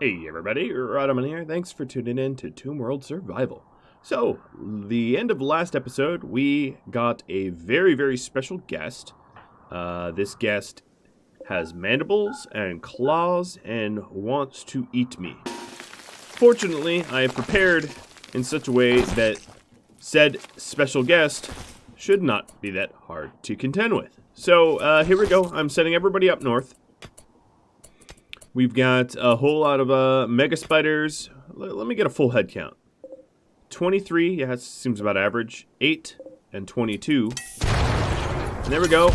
Hey everybody, Rhadamant here. Thanks for tuning in to RimWorld Survival. So, the end of last episode, we got a very special guest. This guest has mandibles and claws and wants to eat me. Fortunately, I have prepared in such a way that said special guest should not be that hard to contend with. So, here we go. I'm setting everybody up north. We've got a whole lot of mega spiders. Let me get a full head count. 23, yeah, that seems about average. 8 and 22. And there we go.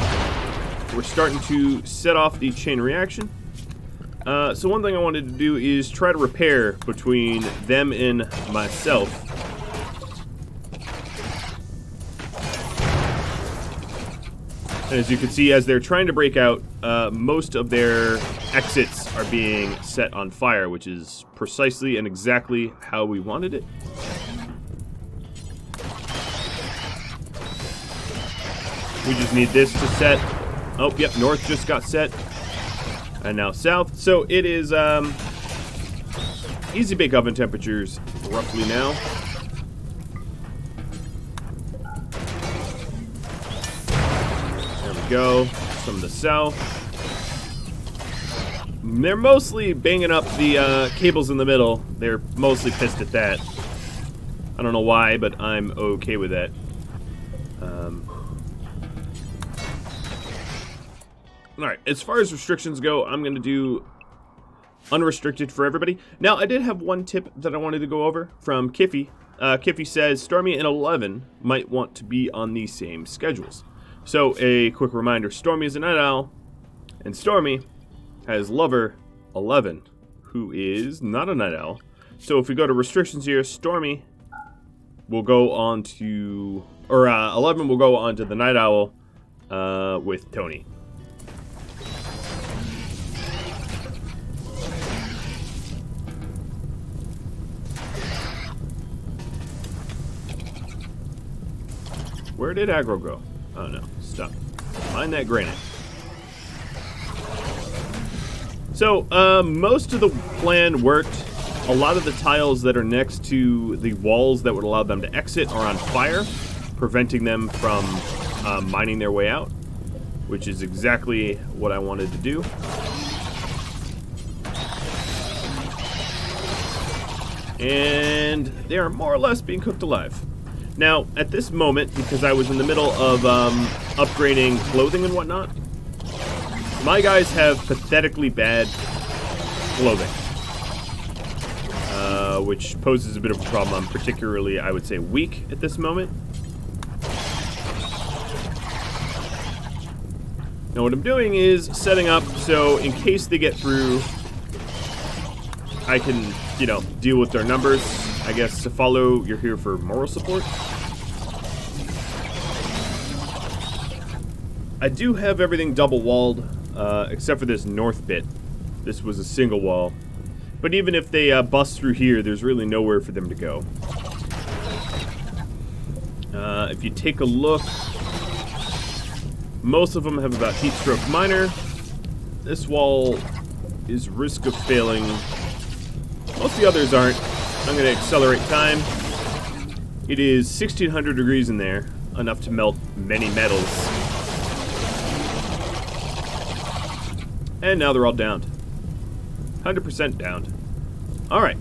We're starting to set off the chain reaction. So one thing I wanted to do is try to repair between them and myself. And as you can see, as they're trying to break out, most of their exits are being set on fire, which is precisely and exactly how we wanted it. We just need this to set. Oh, yep, north just got set. And now south. So it is easy bake oven temperatures roughly now. There we go. Some of the south. They're mostly banging up the cables in the middle. They're mostly pissed at that. I don't know why, but I'm okay with that. Alright, as far as restrictions go, I'm going to do unrestricted for everybody. Now, I did have one tip that I wanted to go over from Kiffy. Kiffy says Stormy and 11 might want to be on the same schedules. So, a quick reminder, Stormy is a night owl, and Stormy has lover 11, who is not a night owl. So if we go to restrictions here, Stormy will go on to, or 11 will go on to the night owl with Tony. Where did aggro go? Oh no, stop. Mind that granite. So, most of the plan worked. A lot of the tiles that are next to the walls that would allow them to exit are on fire, preventing them from mining their way out, which is exactly what I wanted to do. And they are more or less being cooked alive. Now, at this moment, because I was in the middle of upgrading clothing and whatnot, my guys have pathetically bad clothing, which poses a bit of a problem. I'm particularly, I would say, weak at this moment. Now what I'm doing is setting up so in case they get through, I can, deal with their numbers. I guess to follow, you're here for moral support. I do have everything double walled, except for this north bit. This was a single wall. But even if they bust through here, there's really nowhere for them to go. If you take a look, most of them have about heat stroke minor. This wall is risk of failing. Most of the others aren't. I'm going to accelerate time. It is 1600 degrees in there, enough to melt many metals. And now they're all downed. 100% downed. Alright,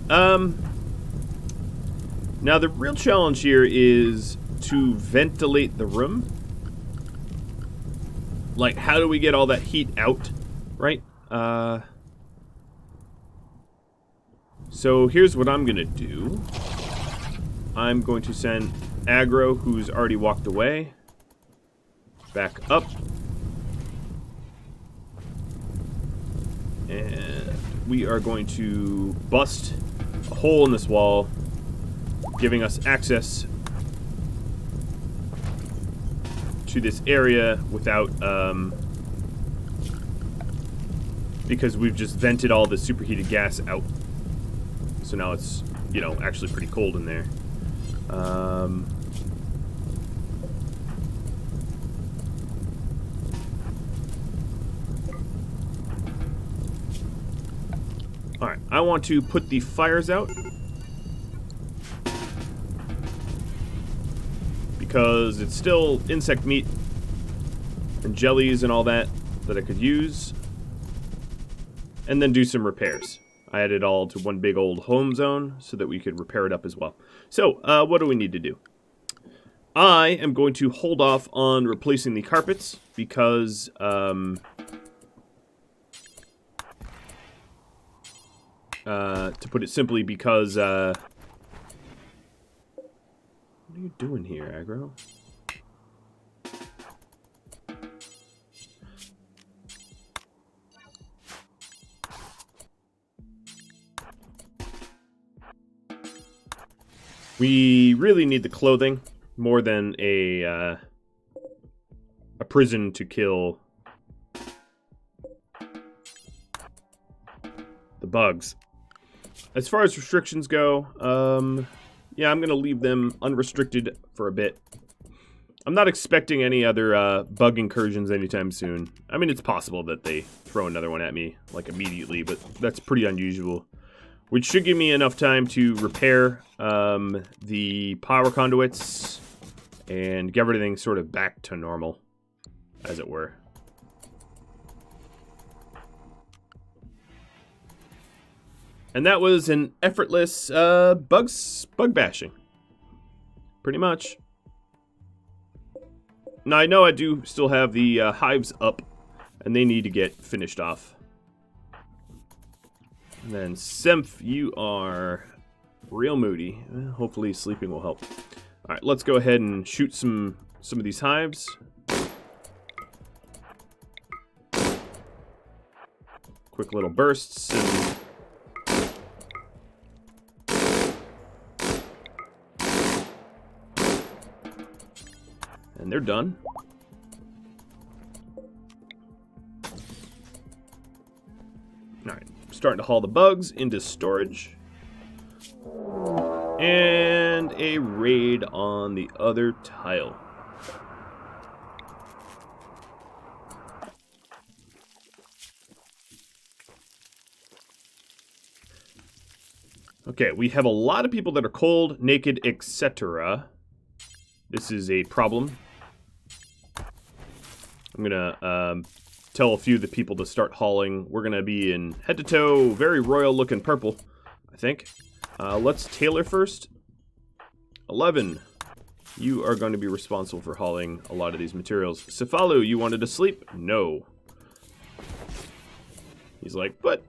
now the real challenge here is to ventilate the room. Like, how do we get all that heat out, right? So here's what I'm gonna do. I'm going to send Aggro, who's already walked away, back up. And we are going to bust a hole in this wall, giving us access to this area without, because we've just vented all the superheated gas out. So now it's, actually pretty cold in there. I want to put the fires out. Because it's still insect meat and jellies and all that I could use. And then do some repairs. I added it all to one big old home zone so that we could repair it up as well. So, what do we need to do? I am going to hold off on replacing the carpets because, to put it simply, because, what are you doing here, Aggro? We really need the clothing more than a prison to kill the bugs. As far as restrictions go, yeah, I'm going to leave them unrestricted for a bit. I'm not expecting any other bug incursions anytime soon. I mean, it's possible that they throw another one at me, like, immediately, but that's pretty unusual. Which should give me enough time to repair the power conduits and get everything sort of back to normal, as it were. And that was an effortless bug bashing. Pretty much. Now, I know I do still have the hives up, and they need to get finished off. And then, Semph, you are real moody. Hopefully sleeping will help. Alright, let's go ahead and shoot some of these hives. Quick little bursts. And they're done. Alright, starting to haul the bugs into storage. And a raid on the other tile. Okay, we have a lot of people that are cold, naked, etc. This is a problem. I'm gonna tell a few of the people to start hauling. We're gonna be in head-to-toe, very royal-looking purple, I think. Let's tailor first. 11. You are going to be responsible for hauling a lot of these materials. Cefalu, you wanted to sleep? No. He's like, but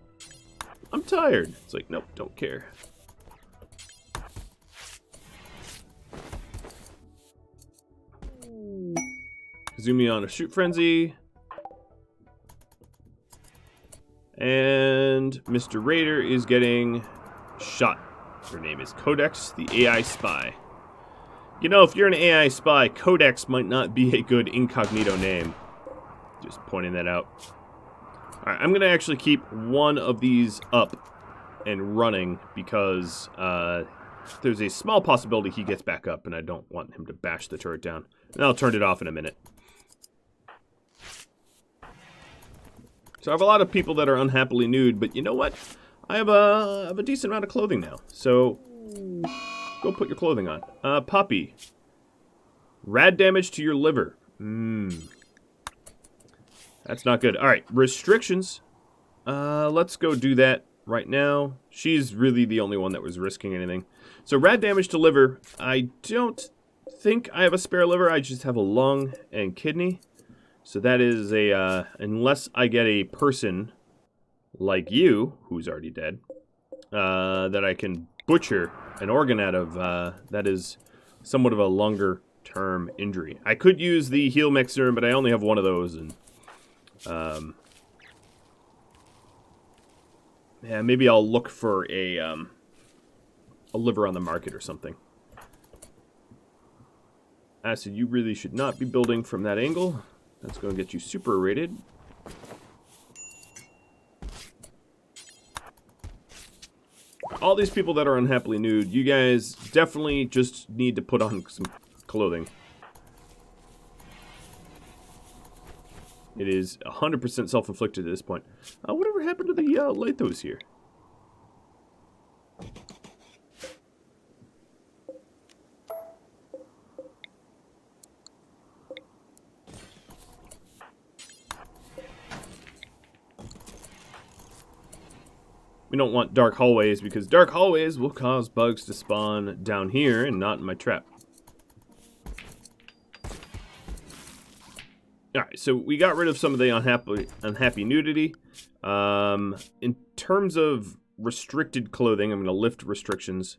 I'm tired. It's like, nope, don't care. Kazumi on a shoot frenzy. And Mr. Raider is getting shot. Her name is Codex, the AI spy. You know, if you're an AI spy, Codex might not be a good incognito name. Just pointing that out. Alright, I'm going to actually keep one of these up and running because there's a small possibility he gets back up and I don't want him to bash the turret down. And I'll turn it off in a minute. So I have a lot of people that are unhappily nude, but you know what? I have a decent amount of clothing now, so go put your clothing on. Poppy. Rad damage to your liver. That's not good. Alright, restrictions. Let's go do that right now. She's really the only one that was risking anything. So rad damage to liver. I don't think I have a spare liver. I just have a lung and kidney. So that is a, unless I get a person like you, who's already dead, that I can butcher an organ out of, that is somewhat of a longer term injury. I could use the heal mixer, but I only have one of those, and yeah, maybe I'll look for a liver on the market or something. Acid, you really should not be building from that angle. That's going to get you super rated. All these people that are unhappily nude, you guys definitely just need to put on some clothing. It is 100% self-inflicted at this point. Whatever happened to the Lathos here? We don't want dark hallways because dark hallways will cause bugs to spawn down here and not in my trap. Alright, so we got rid of some of the unhappy nudity. In terms of restricted clothing, I'm going to lift restrictions.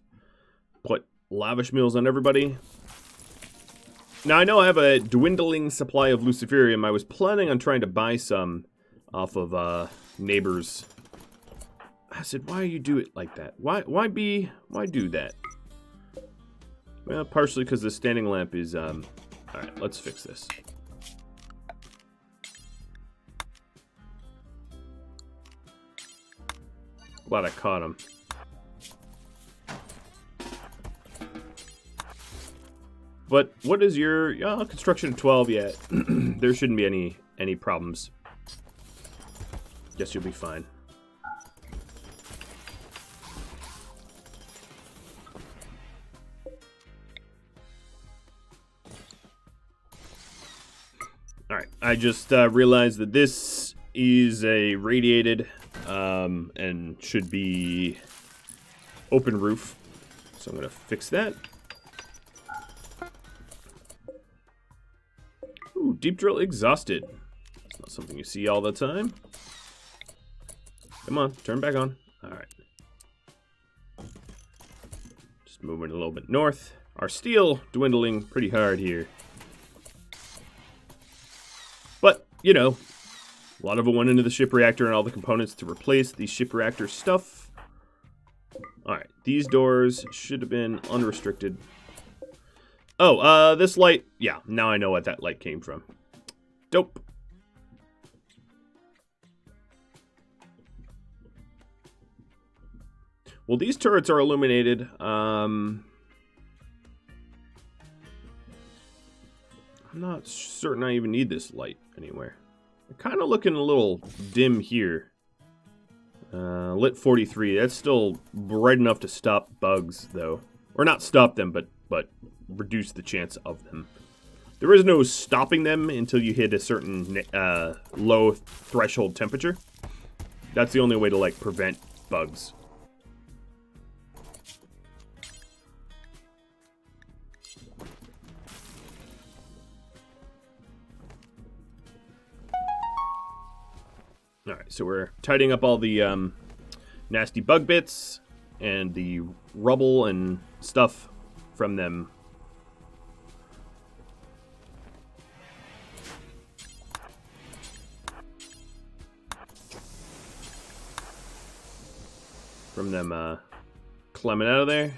Put lavish meals on everybody. Now, I know I have a dwindling supply of Luciferium. I was planning on trying to buy some off of neighbors. I said, why you do it like that? Why do that? Well, partially because the standing lamp is, alright, let's fix this. Glad I caught him. But what is your construction of 12 yet? There shouldn't be any problems. Guess you'll be fine. Alright, I just realized that this is a radiated and should be open roof. So I'm going to fix that. Ooh, deep drill exhausted. It's not something you see all the time. Come on, turn back on. Alright. Just moving a little bit north. Our steel dwindling pretty hard here. But, you know, a lot of it went into the ship reactor and all the components to replace the ship reactor stuff. Alright, these doors should have been unrestricted. Oh, this light, yeah, now I know what that light came from. Dope. Well, these turrets are illuminated. I'm not certain I even need this light anywhere. They're kind of looking a little dim here. Lit 43. That's still bright enough to stop bugs, though. Or not stop them, but reduce the chance of them. There is no stopping them until you hit a certain low threshold temperature. That's the only way to, like, prevent bugs. Alright, so we're tidying up all the nasty bug bits and the rubble and stuff from them. Climbing out of there.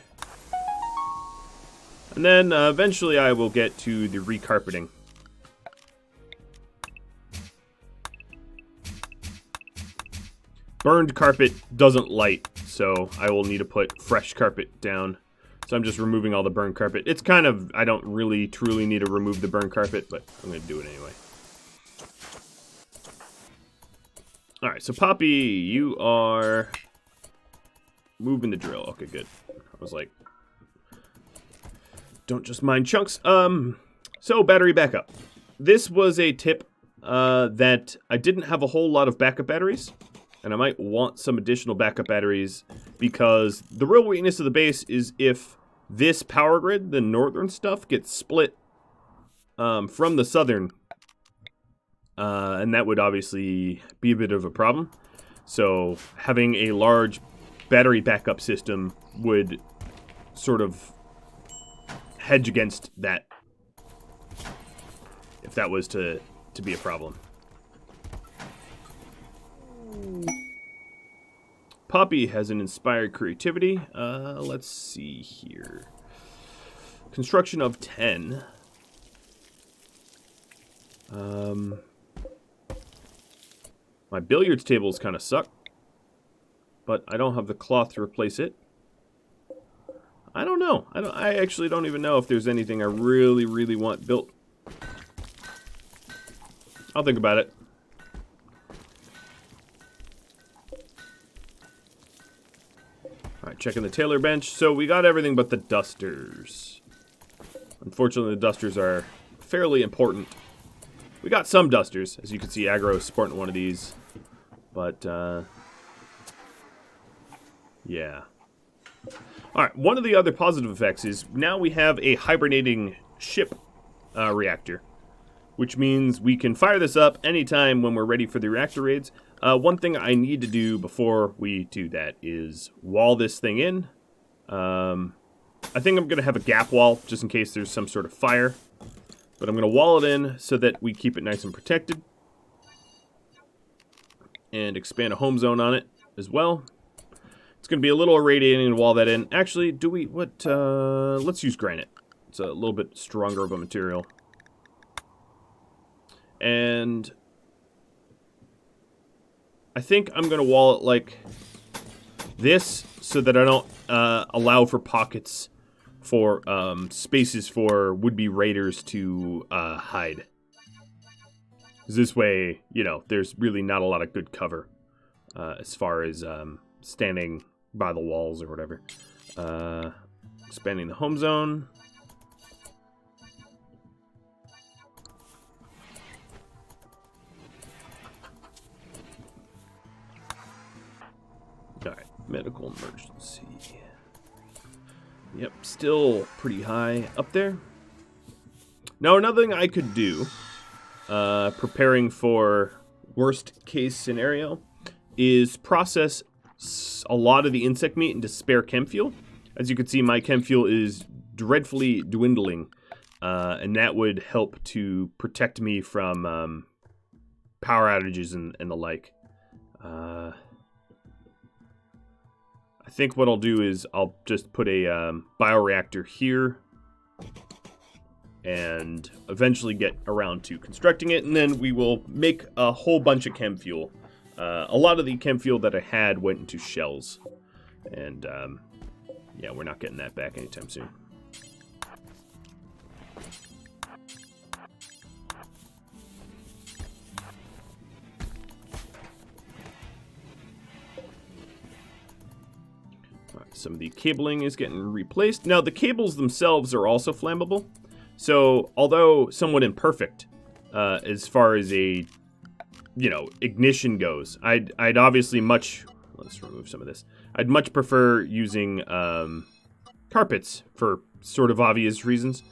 And then eventually I will get to the recarpeting. Burned carpet doesn't light, so I will need to put fresh carpet down. So I'm just removing all the burned carpet. It's kind of, I don't really truly need to remove the burned carpet, but I'm going to do it anyway. Alright, so Poppy, you are moving the drill. Okay, good. I was like, don't just mind chunks. So battery backup. This was a tip that I didn't have a whole lot of backup batteries. And I might want some additional backup batteries because the real weakness of the base is if this power grid, the northern stuff, gets split from the southern. And that would obviously be a bit of a problem. So having a large battery backup system would sort of hedge against that if that was to be a problem. Poppy has an inspired creativity. Let's see here. Construction of 10. My billiards tables kind of suck, but I don't have the cloth to replace it. I don't know. I actually don't even know if there's anything I really, really want built. I'll think about it. Alright, checking the tailor bench. So we got everything but the dusters. Unfortunately, the dusters are fairly important. We got some dusters. As you can see, Aggro is sporting one of these. But, Yeah. Alright, one of the other positive effects is now we have a hibernating ship reactor, which means we can fire this up anytime when we're ready for the reactor raids. One thing I need to do before we do that is wall this thing in. I think I'm going to have a gap wall just in case there's some sort of fire. But I'm going to wall it in so that we keep it nice and protected. And expand a home zone on it as well. It's going to be a little irradiating to wall that in. Actually, let's use granite. It's a little bit stronger of a material. And I think I'm going to wall it like this so that I don't allow for pockets for spaces for would-be raiders to hide. This way, you know, there's really not a lot of good cover as far as standing by the walls or whatever. Expanding the home zone. Alright, medical emergency. Yep, still pretty high up there. Now, another thing I could do, preparing for worst case scenario, is process a lot of the insect meat into spare chem fuel. As you can see, my chem fuel is dreadfully dwindling, and that would help to protect me from power outages and the like. I think what I'll do is I'll just put a bioreactor here and eventually get around to constructing it, and then we will make a whole bunch of chem fuel. A lot of the chem fuel that I had went into shells, and yeah, we're not getting that back anytime soon. Some of the cabling is getting replaced. Now, the cables themselves are also flammable. So, although somewhat imperfect as far as a, you know, ignition goes, I'd obviously let's remove some of this. I'd much prefer using carpets for sort of obvious reasons.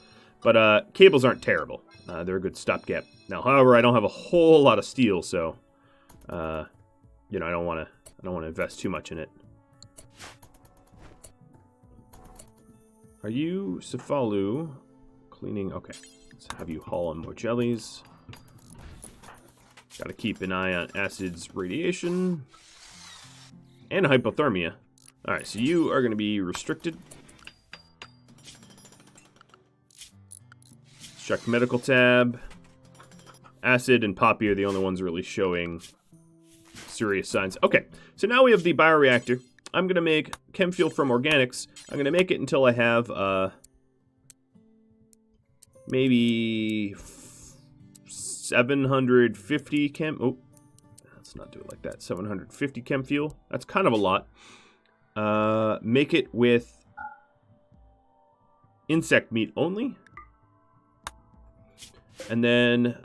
But cables aren't terrible. They're a good stopgap. Now, however, I don't have a whole lot of steel, so, you know, I don't want to invest too much in it. Are you Cefalu cleaning? Okay, let's have you haul on more jellies. Got to keep an eye on acids, radiation, and hypothermia. All right, so you are going to be restricted. Check medical tab. Acid and Poppy are the only ones really showing serious signs. Okay, so now we have the bioreactor. I'm going to make chem fuel from organics. I'm going to make it until I have maybe 750 chem... Oh, let's not do it like that. 750 chem fuel. That's kind of a lot. Make it with insect meat only. And then...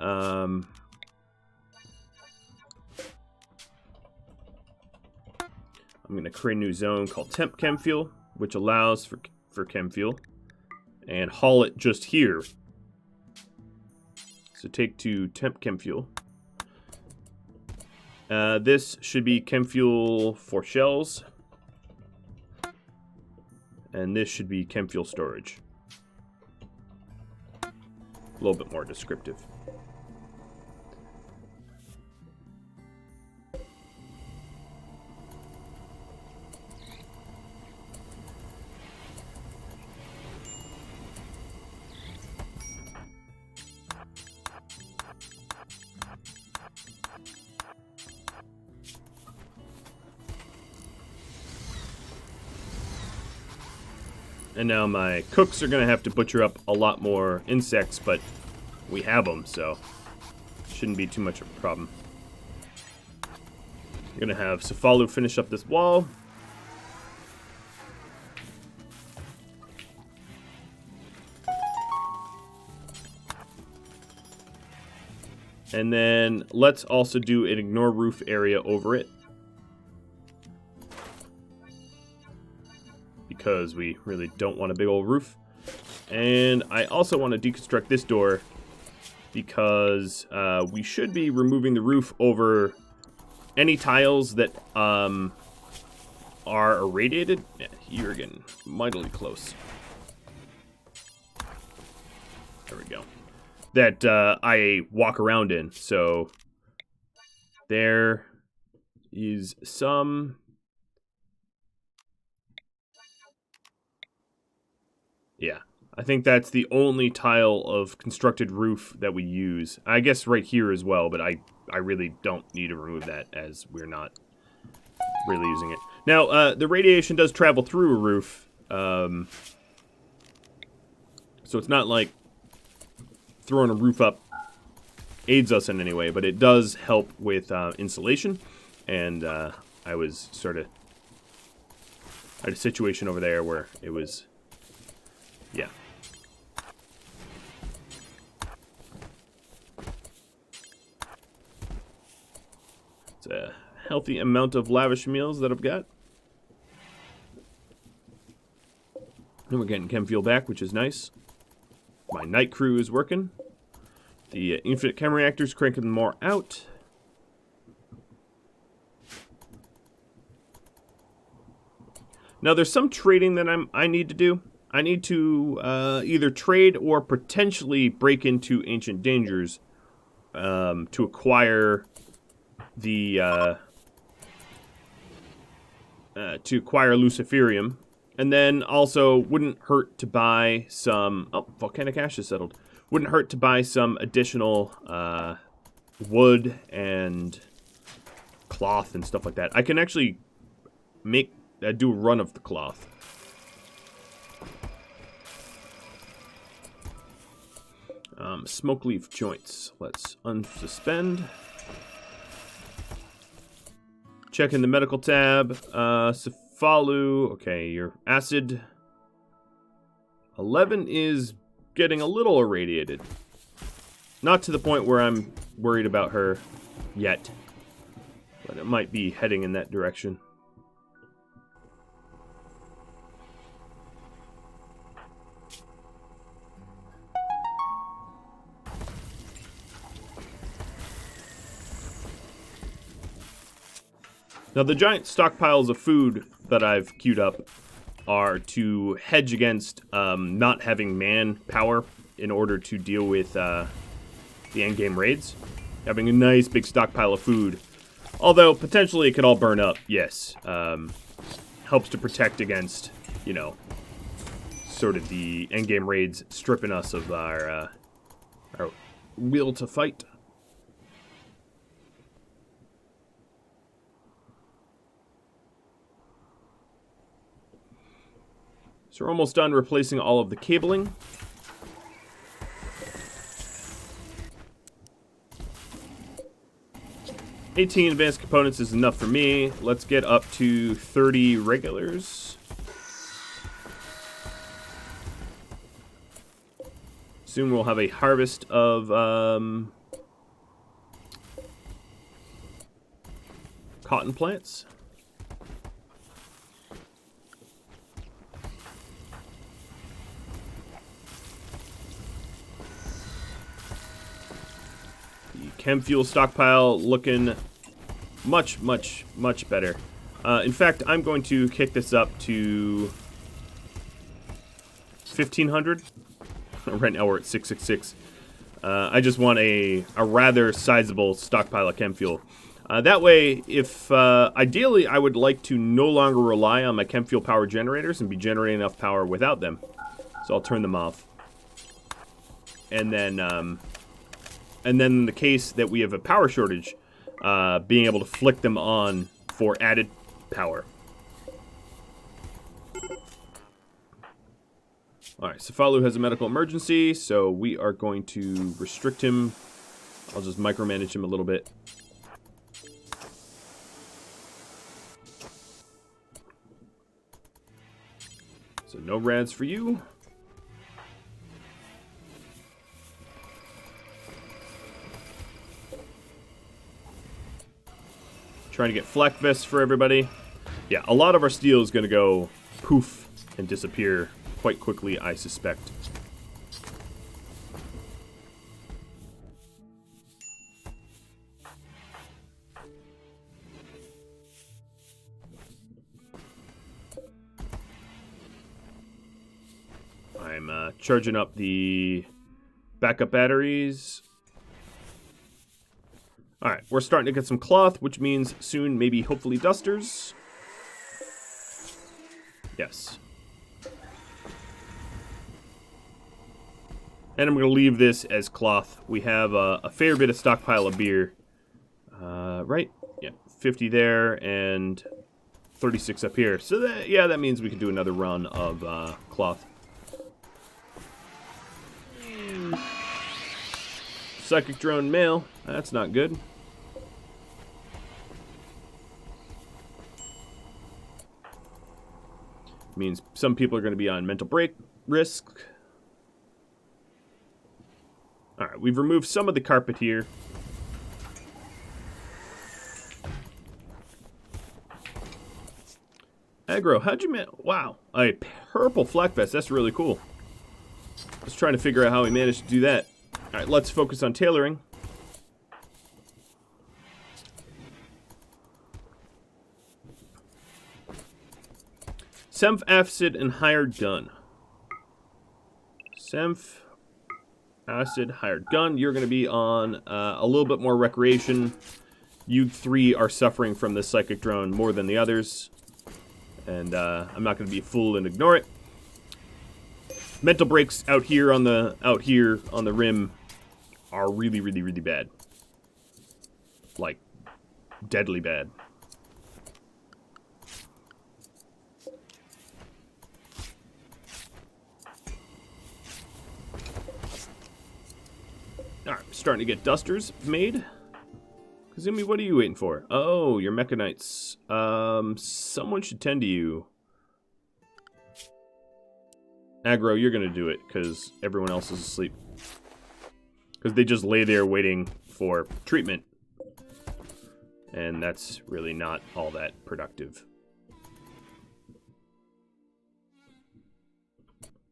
I'm going to create a new zone called temp chem fuel, which allows for chem fuel, and haul it just here. So take to temp chem fuel. This should be chem fuel for shells, and this should be chem fuel storage. A little bit more descriptive. And now my cooks are going to have to butcher up a lot more insects, but we have them, so shouldn't be too much of a problem. I'm going to have Cefalu finish up this wall. And then let's also do an ignore roof area over it. because we really don't want a big old roof. And I also want to deconstruct this door because we should be removing the roof over any tiles that are irradiated. Yeah, you're getting mightily close. There we go. That I walk around in. So there is some... Yeah, I think that's the only tile of constructed roof that we use. I guess right here as well, but I really don't need to remove that as we're not really using it. Now, the radiation does travel through a roof, so it's not like throwing a roof up aids us in any way, but it does help with insulation, and I was sort of at a situation over there where it was, yeah. It's a healthy amount of lavish meals that I've got. And we're getting chem fuel back, which is nice. My night crew is working. The infinite chem reactor's cranking more out. Now, there's some trading that I need to do. I need to either trade or potentially break into Ancient Dangers to acquire the Luciferium, and then also wouldn't hurt to buy some. Oh, volcanic ash has settled. Wouldn't hurt to buy some additional wood and cloth and stuff like that. I can actually make do a run of the cloth. Smoke leaf joints. Let's unsuspend. Check in the medical tab. Cefalu. Okay, your acid 11 is getting a little irradiated. Not to the point where I'm worried about her yet, but it might be heading in that direction. Now, the giant stockpiles of food that I've queued up are to hedge against not having manpower in order to deal with the endgame raids. Having a nice big stockpile of food, although potentially it could all burn up, yes. Helps to protect against, you know, sort of the endgame raids stripping us of our will to fight. So we're almost done replacing all of the cabling. $18 advanced components is enough for me. Let's get up to 30 regulars. Soon we'll have a harvest of cotton plants. Chem fuel stockpile looking much better. In fact, I'm going to kick this up to 1,500. Right now we're at 666. I just want a rather sizable stockpile of chem fuel. That way, if ideally, I would like to no longer rely on my chem fuel power generators and be generating enough power without them. So I'll turn them off. And then in the case that we have a power shortage, being able to flick them on for added power. Alright, Cefalu has a medical emergency, so we are going to restrict him. I'll just micromanage him a little bit. So no rads for you. Trying to get flak vests for everybody. Yeah, a lot of our steel is going to go poof and disappear quite quickly, I suspect. I'm charging up the backup batteries. Alright, we're starting to get some cloth, which means soon, maybe, hopefully, dusters. Yes. And I'm going to leave this as cloth. We have a fair bit of stockpile of beer. Right? Yeah, 50 there and 36 up here. So, that means we can do another run of cloth. Psychic drone mail. That's not good. Means some people are going to be on mental break risk. Alright, we've removed some of the carpet here. Aggro, how'd you wow, a purple flak vest. That's really cool. I was trying to figure out how he managed to do that. Alright, let's focus on tailoring. Semph, acid, and hired gun. Semph, acid, hired gun. You're going to be on a little bit more recreation. You three are suffering from this psychic drone more than the others. And I'm not going to be a fool and ignore it. Mental breaks out here on the rim are really, really, really bad. Like, deadly bad. Alright, starting to get dusters made. Kazumi, what are you waiting for? Oh, your mechanites. Someone should tend to you. Aggro, you're gonna do it, because everyone else is asleep. Because they just lay there waiting for treatment. And that's really not all that productive.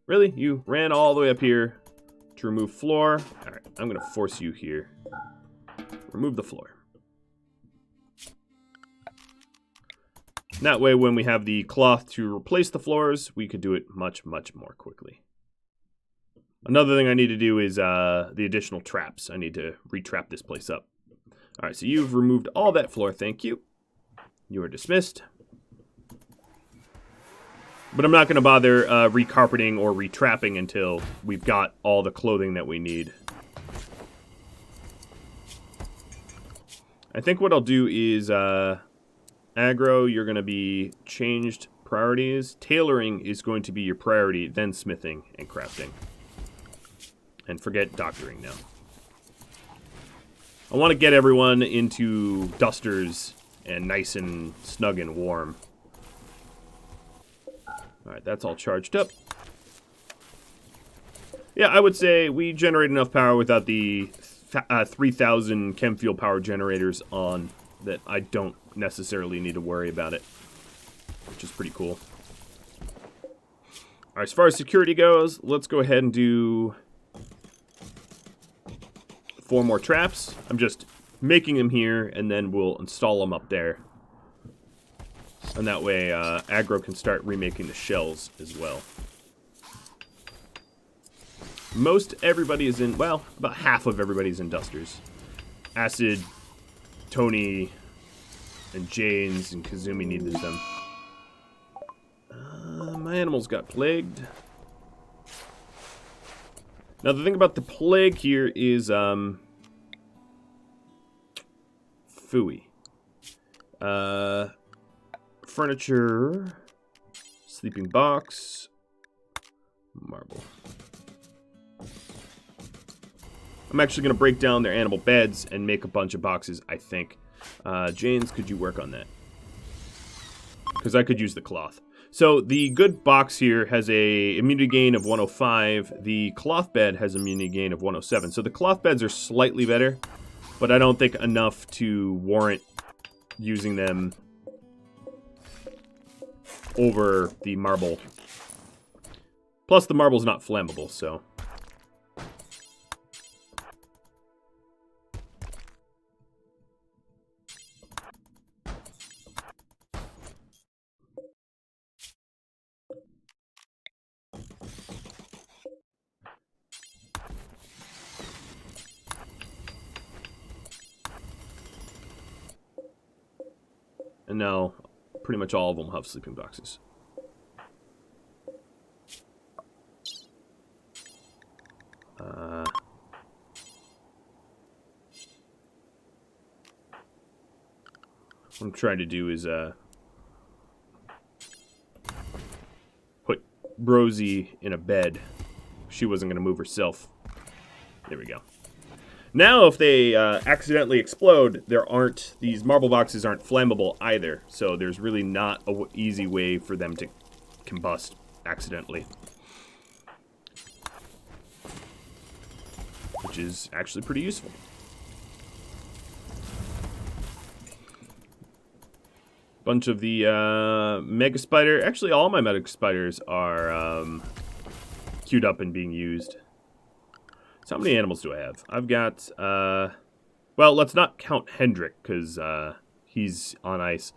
Really? You ran all the way up here to remove floor? Alright, I'm gonna force you here. Remove the floor. That way, when we have the cloth to replace the floors, we could do it much, much more quickly. Another thing I need to do is the additional traps. I need to re-trap this place up. Alright, so you've removed all that floor, thank you. You are dismissed. But I'm not going to bother re-carpeting or re-trapping until we've got all the clothing that we need. I think what I'll do is... Aggro, you're going to be changed priorities. Tailoring is going to be your priority, then smithing and crafting. And forget doctoring now. I want to get everyone into dusters and nice and snug and warm. Alright, that's all charged up. Yeah, I would say we generate enough power without the 3,000 chem fuel power generators on that I don't necessarily need to worry about it, which is pretty cool. Alright, as far as security goes, let's go ahead and do 4 more traps. I'm just making them here, and then we'll install them up there. And that way, Aggro can start remaking the shells as well. Most everybody is in, well, about half of everybody's in dusters. Acid, Tony, and Janes, and Kazumi needed them. My animals got plagued. Now, the thing about the plague here is, Fooey. Furniture, sleeping box, marble. I'm actually going to break down their animal beds and make a bunch of boxes, I think. Janes, could you work on that? Because I could use the cloth. So the good box here has a immunity gain of 105. The cloth bed has immunity gain of 107. So the cloth beds are slightly better, but I don't think enough to warrant using them over the marble Plus, the marble's not flammable, so... And now, pretty much all of them have sleeping boxes. What I'm trying to do is put Rosie in a bed. She wasn't going to move herself. There we go. Now, if they accidentally explode, these marble boxes aren't flammable either. So there's really not an easy way for them to combust accidentally. Which is actually pretty useful. Bunch of the mega spider. Actually, all my mega spiders are queued up and being used. So how many animals do I have? I've got, well, let's not count Hendrik, because he's on ice.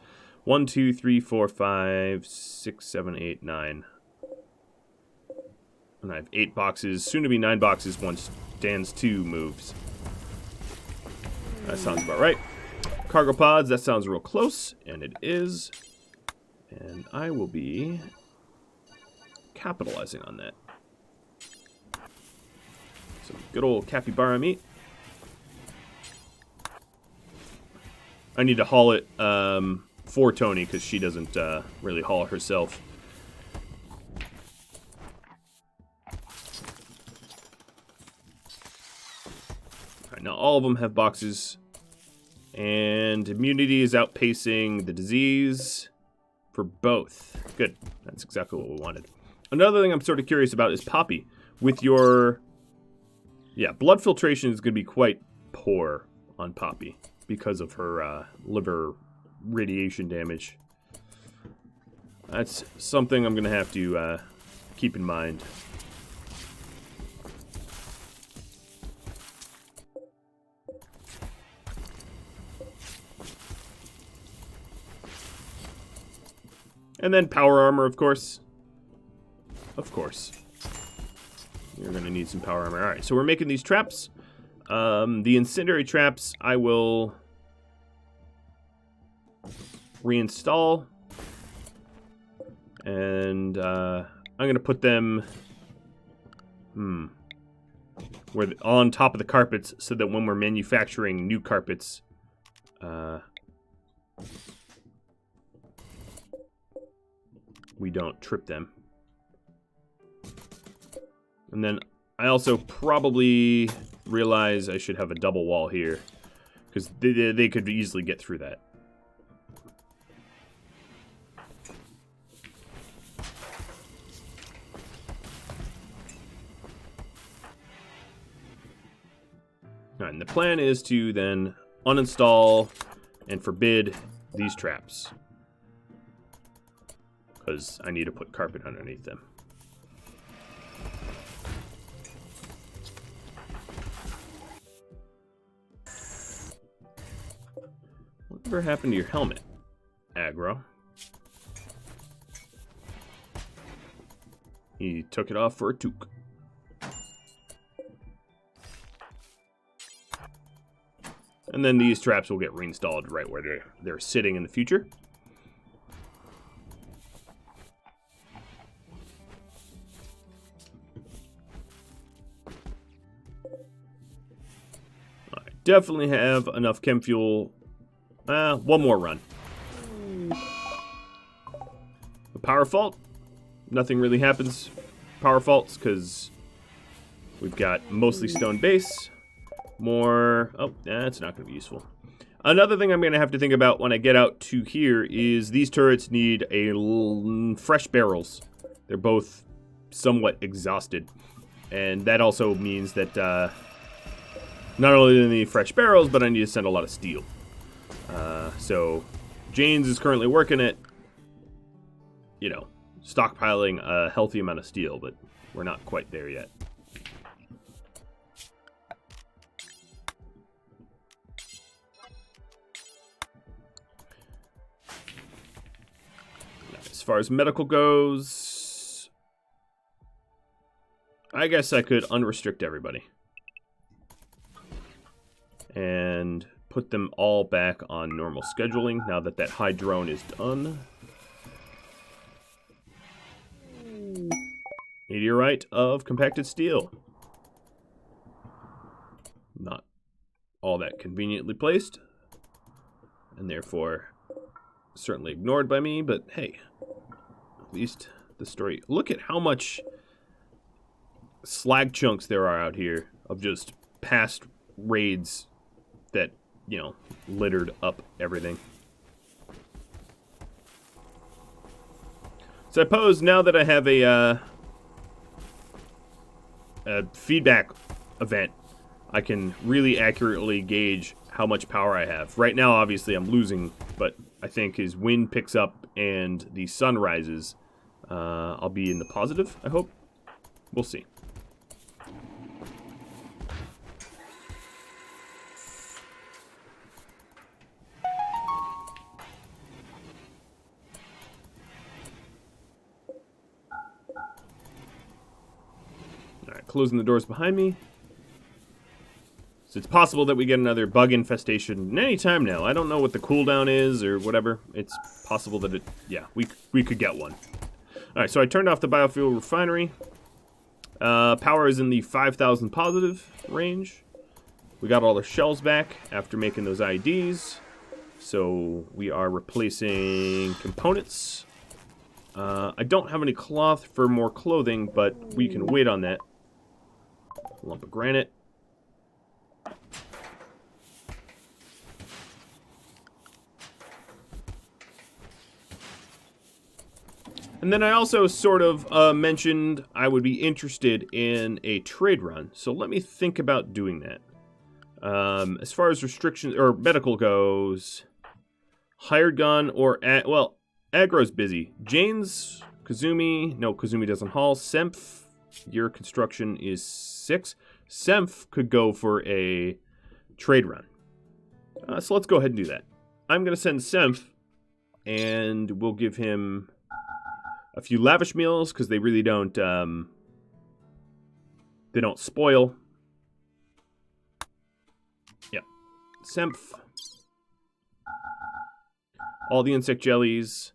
1, 2, 3, 4, 5, 6, 7, 8, 9. And I have 8 boxes, soon to be 9 boxes once Dan's 2 moves. That sounds about right. Cargo pods, that sounds real close, and it is. And I will be capitalizing on that. Some good old capybara meat. I need to haul it for Tony because she doesn't really haul herself. Alright, now all of them have boxes. And immunity is outpacing the disease for both. Good. That's exactly what we wanted. Another thing I'm sort of curious about is Poppy. With your... Yeah, blood filtration is going to be quite poor on Poppy because of her liver radiation damage. That's something I'm going to have to keep in mind. And then power armor, of course. Of course. You're going to need some power armor. Alright, so we're making these traps. The incendiary traps, I will reinstall. And I'm going to put them on top of the carpets so that when we're manufacturing new carpets, we don't trip them. And then I also probably realize I should have a double wall here because they could easily get through that. All right, and the plan is to then uninstall and forbid these traps because I need to put carpet underneath them. Whatever happened to your helmet, Aggro? He took it off for a toque. And then these traps will get reinstalled right where they're sitting in the future. I definitely have enough chem fuel. One more run. The power fault. Nothing really happens. Power faults because we've got mostly stone base. More... Oh, that's not going to be useful. Another thing I'm going to have to think about when I get out to here is these turrets need fresh barrels. They're both somewhat exhausted. And that also means that not only do I need fresh barrels, but I need to send a lot of steel. So Janes is currently working at, stockpiling a healthy amount of steel, but we're not quite there yet. As far as medical goes, I guess I could unrestrict everybody. And put them all back on normal scheduling now that that high drone is done. Meteorite of compacted steel. Not all that conveniently placed, and therefore certainly ignored by me, but hey, at least the story. Look at how much slag chunks there are out here of just past raids that, you know, littered up everything. So I suppose now that I have a feedback event, I can really accurately gauge how much power I have. Right now, obviously, I'm losing, but I think as wind picks up and the sun rises, I'll be in the positive, I hope. We'll see. Alright, closing the doors behind me. So it's possible that we get another bug infestation any time now. I don't know what the cooldown is or whatever. It's possible that it... yeah, we could get one. Alright, so I turned off the biofuel refinery. Power is in the 5,000 positive range. We got all the shells back after making those IEDs. So we are replacing components. I don't have any cloth for more clothing, but we can wait on that. Lump of granite. And then I also sort of mentioned I would be interested in a trade run. So let me think about doing that. As far as restrictions or medical goes, hired gun or well, aggro's busy. Jane's, Kazumi, no, Kazumi doesn't haul. Semph, your construction is 6. Semph could go for a trade run. So let's go ahead and do that. I'm going to send Semph, and we'll give him a few lavish meals, because they really don't, they don't spoil. Yep. Semph. All the insect jellies.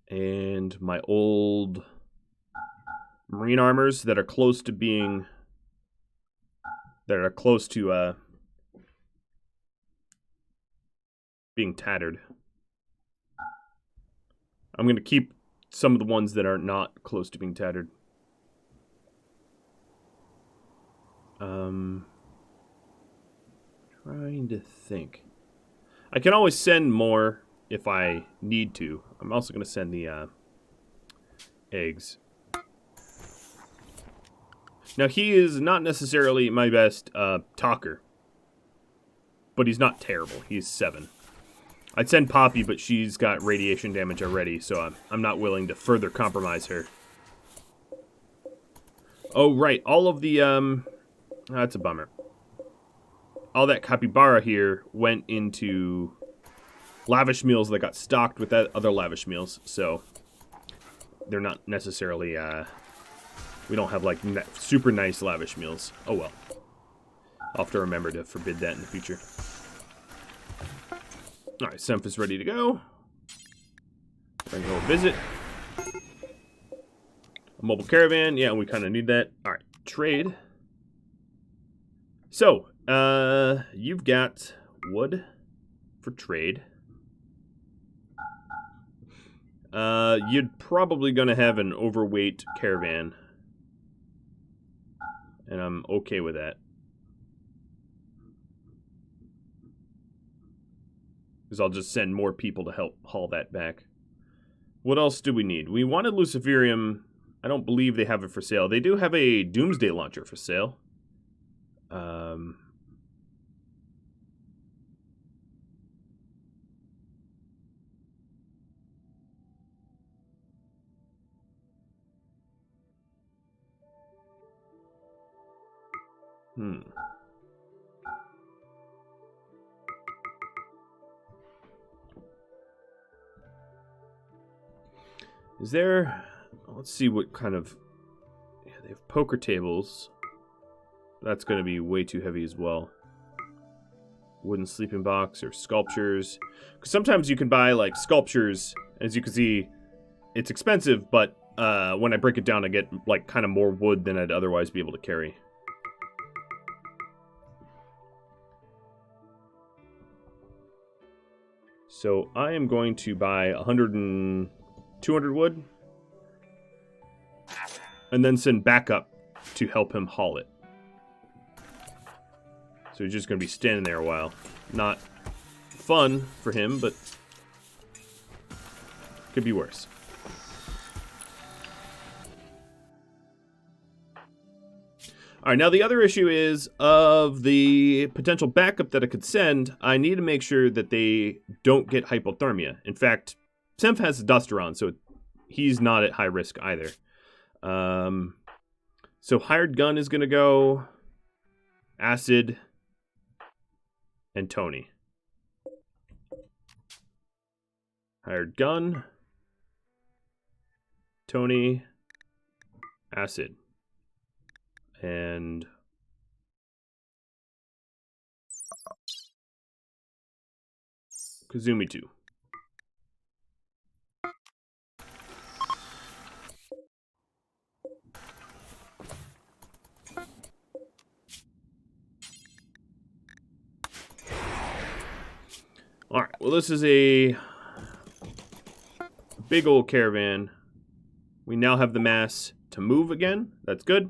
And my old marine armors that are close to being... being tattered. I'm going to keep some of the ones that are not close to being tattered. Trying to think. I can always send more if I need to. I'm also going to send the eggs. Now, he is not necessarily my best talker, but he's not terrible. He's 7. I'd send Poppy, but she's got radiation damage already, so I'm not willing to further compromise her. Oh, right. All of the, that's a bummer. All that capybara here went into lavish meals that got stocked with that other lavish meals, so they're not necessarily, we don't have, like, super nice lavish meals. Oh, well. I'll have to remember to forbid that in the future. Alright, Semph is ready to go. We're gonna go visit. A mobile caravan. Yeah, we kind of need that. Alright, trade. So, you've got wood for trade. You're probably gonna have an overweight caravan. And I'm okay with that. Because I'll just send more people to help haul that back. What else do we need? We wanted Luciferium. I don't believe they have it for sale. They do have a Doomsday Launcher for sale. Is there... Let's see what kind of... Yeah, they have poker tables. That's going to be way too heavy as well. Wooden sleeping box or sculptures. Because sometimes you can buy, like, sculptures. As you can see, it's expensive, but when I break it down, I get, like, kind of more wood than I'd otherwise be able to carry. So I am going to buy 100 and 200 wood. And then send backup to help him haul it. So he's just going to be standing there a while. Not fun for him, but could be worse. All right, now the other issue is of the potential backup that I could send, I need to make sure that they don't get hypothermia. In fact, Semf has a duster on, so he's not at high risk either. So hired gun is going to go, Acid, and Tony. Hired gun, Tony, Acid, and Kazumi 2. Alright, well this is a big old caravan. We now have the mass to move again. That's good.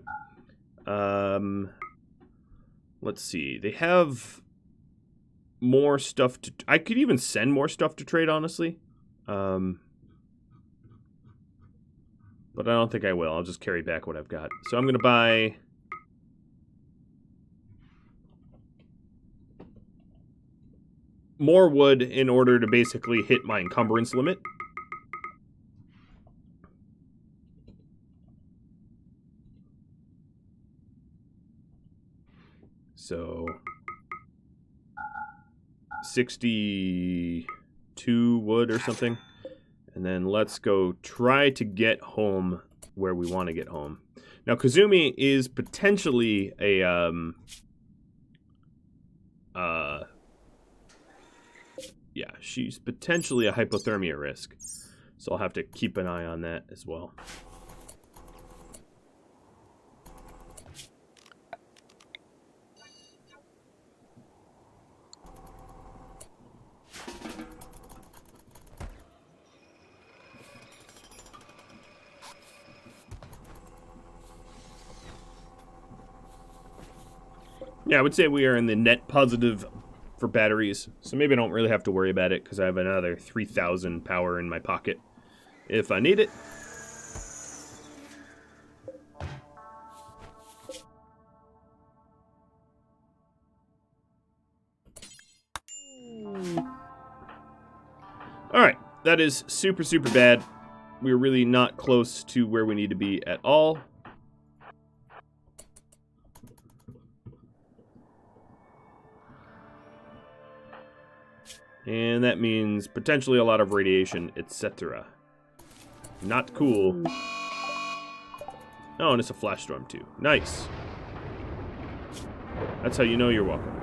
Let's see. They have more stuff to... I could even send more stuff to trade, honestly. But I don't think I will. I'll just carry back what I've got. So I'm going to buy... more wood in order to basically hit my encumbrance limit. So 62 wood or something. And then let's go try to get home where we want to get home. Now Kazumi is potentially a yeah, she's potentially a hypothermia risk. So I'll have to keep an eye on that as well. Yeah, I would say we are in the net positive for batteries, so maybe I don't really have to worry about it because I have another 3,000 power in my pocket if I need it. Alright, that is super, super bad. We're really not close to where we need to be at all. And that means potentially a lot of radiation, etc. Not cool. Oh, and it's a flash storm too. Nice. That's how you know you're welcome.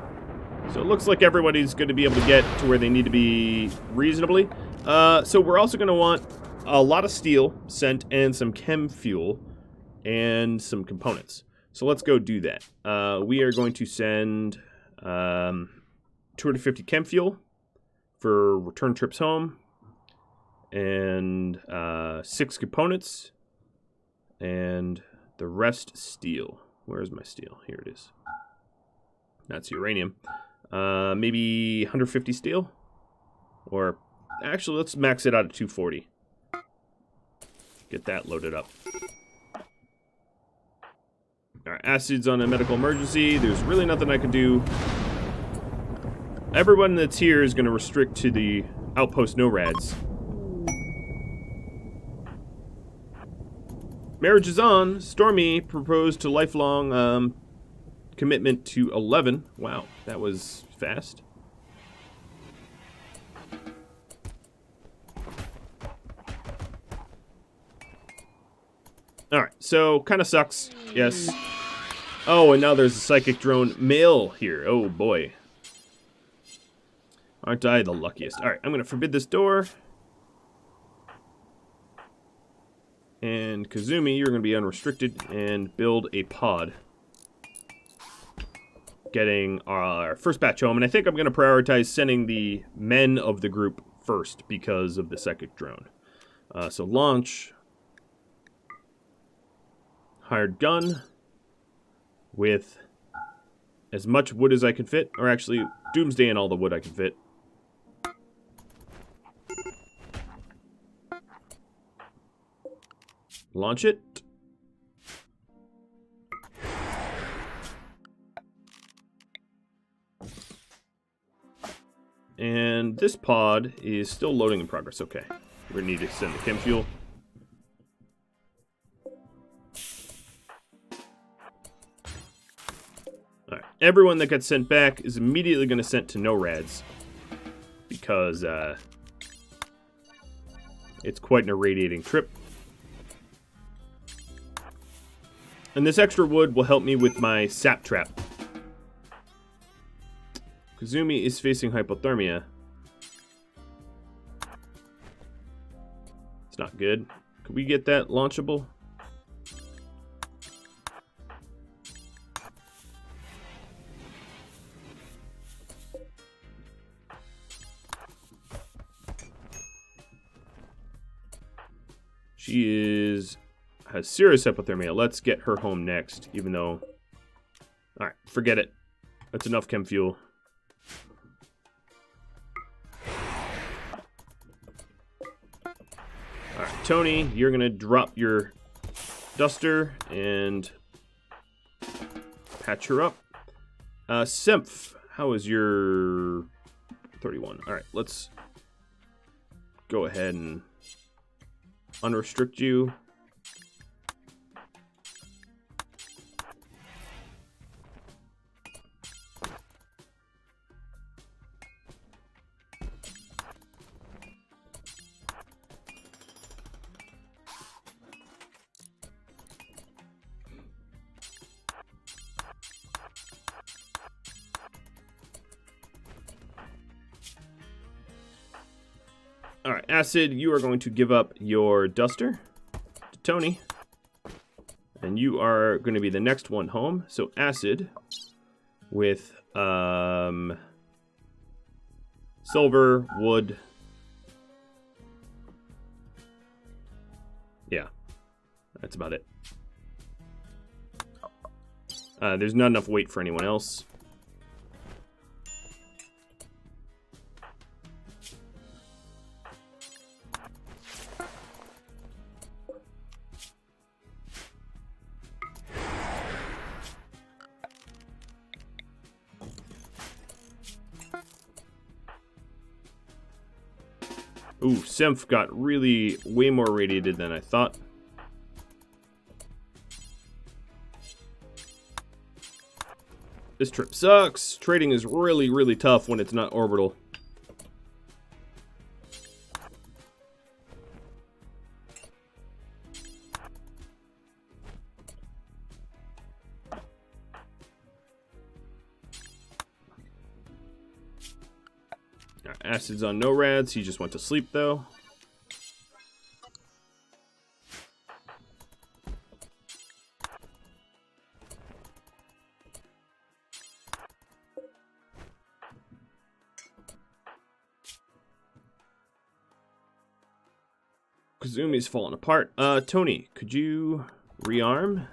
So it looks like everybody's going to be able to get to where they need to be reasonably. So we're also going to want a lot of steel sent and some chem fuel and some components. So let's go do that. We are going to send 250 chem fuel for return trips home, and 6 components, and the rest steel. Where's my steel? Here it is. That's uranium. Maybe 150 steel? Or, actually, let's max it out at 240. Get that loaded up. Alright, acids on a medical emergency. There's really nothing I can do. Everyone that's here is going to restrict to the outpost NORADs. Marriage is on. Stormy proposed to lifelong commitment to 11. Wow, that was fast. Alright, so kind of sucks. Yes. Oh, and now there's a psychic drone male here. Oh, boy. Aren't I the luckiest? Alright, I'm going to forbid this door. And Kazumi, you're going to be unrestricted and build a pod. Getting our first batch home. And I think I'm going to prioritize sending the men of the group first because of the psychic drone. So launch. Hired gun. With as much wood as I can fit. Or actually, Doomsday and all the wood I can fit. Launch it. And this pod is still loading in progress. Okay. We're going to need to send the chem fuel. Alright. Everyone that gets sent back is immediately going to send to NORADs. Because, it's quite an irradiating trip. And this extra wood will help me with my sap trap. Kazumi is facing hypothermia. It's not good. Could we get that launchable? She has serious hypothermia. Let's get her home next, even though... Alright, forget it. That's enough chem fuel. Alright, Tony, you're gonna drop your duster and patch her up. Symph, how is your 31? Alright, let's go ahead and unrestrict you. Alright, Acid, you are going to give up your duster to Tony. And you are going to be the next one home. So Acid with silver, wood. Yeah, that's about it. There's not enough weight for anyone else. Ooh, Symph got really way more radiated than I thought. This trip sucks. Trading is really, really tough when it's not orbital. Acid's on NORADs. He just went to sleep, though. Kazumi's falling apart. Tony, could you rearm?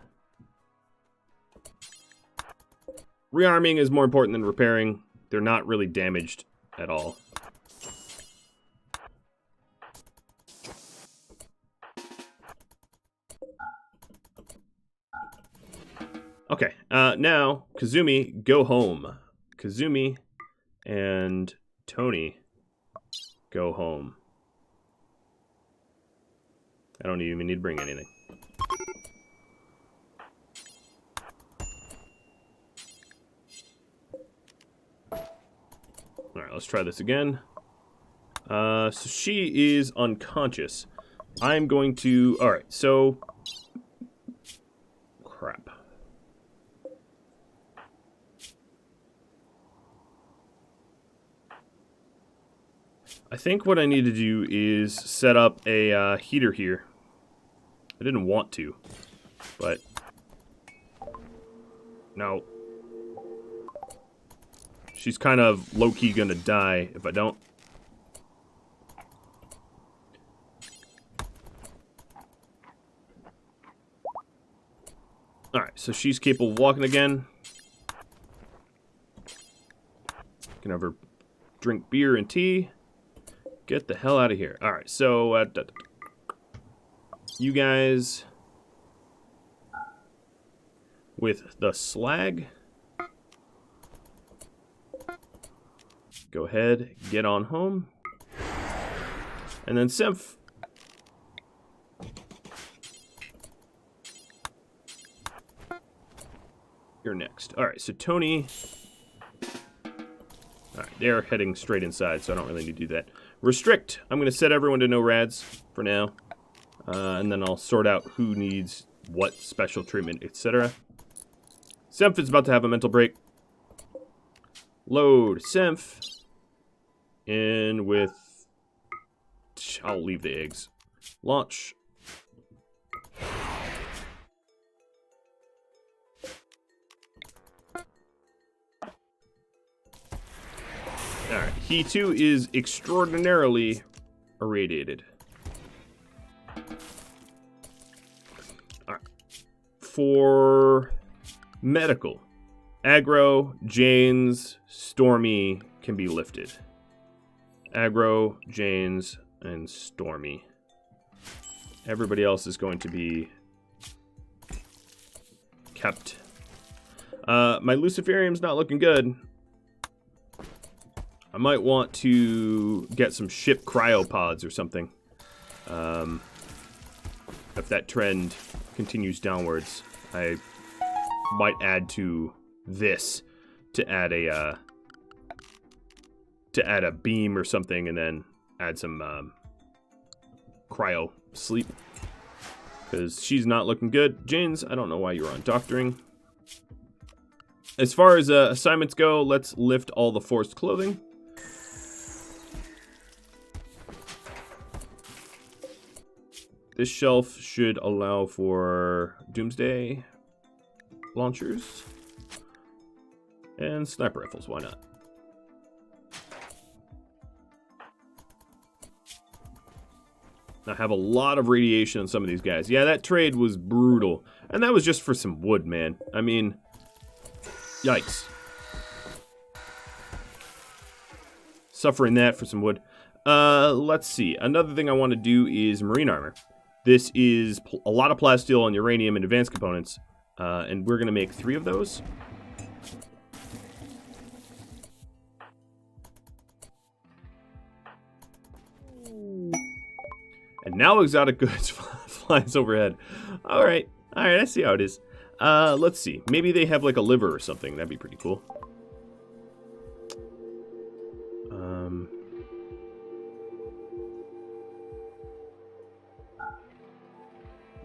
Rearming is more important than repairing. They're not really damaged at all. Okay, now, Kazumi, go home. Kazumi and Tony, go home. I don't even need to bring anything. Alright, let's try this again. So she is unconscious. I'm going to... Alright, so... Crap. I think what I need to do is set up a heater here. I didn't want to, but... No. She's kind of low-key gonna die if I don't. Alright, so she's capable of walking again. Can have her drink beer and tea. Get the hell out of here. Alright, so you guys with the slag, go ahead, get on home. And then Symph, you're next. Alright, so Tony. Alright, they're heading straight inside, so I don't really need to do that. Restrict. I'm going to set everyone to no rads for now. And then I'll sort out who needs what special treatment, etc. Symph is about to have a mental break. Load Symph. In with... I'll leave the eggs. Launch. Alright, he too is extraordinarily irradiated. Alright. For medical, Aggro, Janes, Stormy can be lifted. Aggro, Janes, and Stormy. Everybody else is going to be kept. My Luciferium's not looking good. I might want to get some ship cryopods or something. If that trend continues downwards, I might add to this to add a beam or something, and then add some cryo sleep, because she's not looking good. Janes, I don't know why you're on doctoring. As far as assignments go, let's lift all the forced clothing. This shelf should allow for doomsday launchers and sniper rifles. Why not? I have a lot of radiation on some of these guys. Yeah, that trade was brutal. And that was just for some wood, man. I mean, yikes. Suffering that for some wood. Let's see. Another thing I want to do is marine armor. This is a lot of plasteel and uranium and advanced components. And we're going to make 3 of those. And now exotic goods flies overhead. Alright, I see how it is. Let's see. Maybe they have like a liver or something. That'd be pretty cool.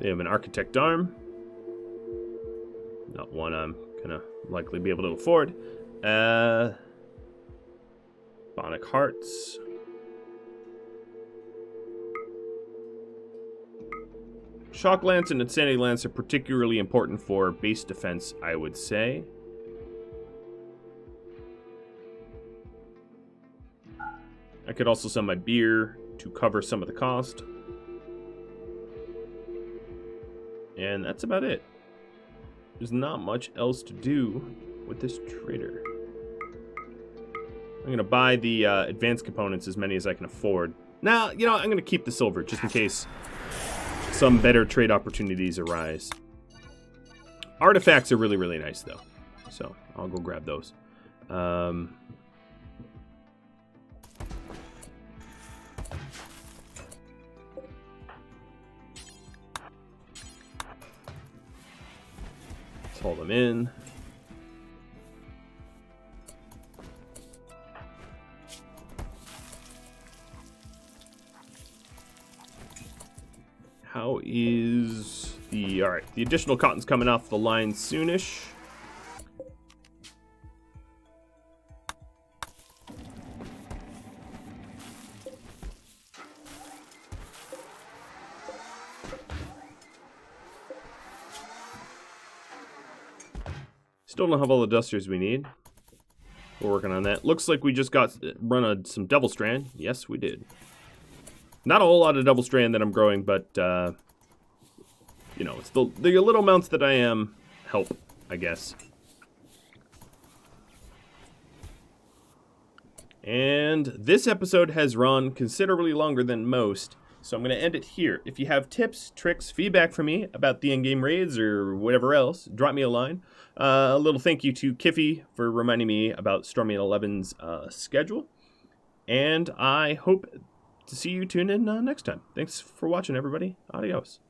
They have an architect arm. Not one I'm gonna likely be able to afford. Bionic hearts. Shock Lance and Insanity Lance are particularly important for base defense, I would say. I could also sell my beer to cover some of the cost. And that's about it. There's not much else to do with this trader. I'm going to buy the advanced components, as many as I can afford. Now, you know, I'm going to keep the silver just in case some better trade opportunities arise. Artifacts are really, really nice, though. So, I'll go grab those. Let's haul them in. is the... Alright, the additional cotton's coming off the line soonish. Still don't have all the dusters we need. We're working on that. Looks like we just got run some double strand. Yes, we did. Not a whole lot of double strand that I'm growing, but you know, it's the little amounts that I am help, I guess. And this episode has run considerably longer than most, so I'm going to end it here. If you have tips, tricks, feedback from me about the in-game raids or whatever else, drop me a line. A little thank you to Kiffy for reminding me about Stormy 11's schedule. And I hope to see you tune in next time. Thanks for watching, everybody. Adios.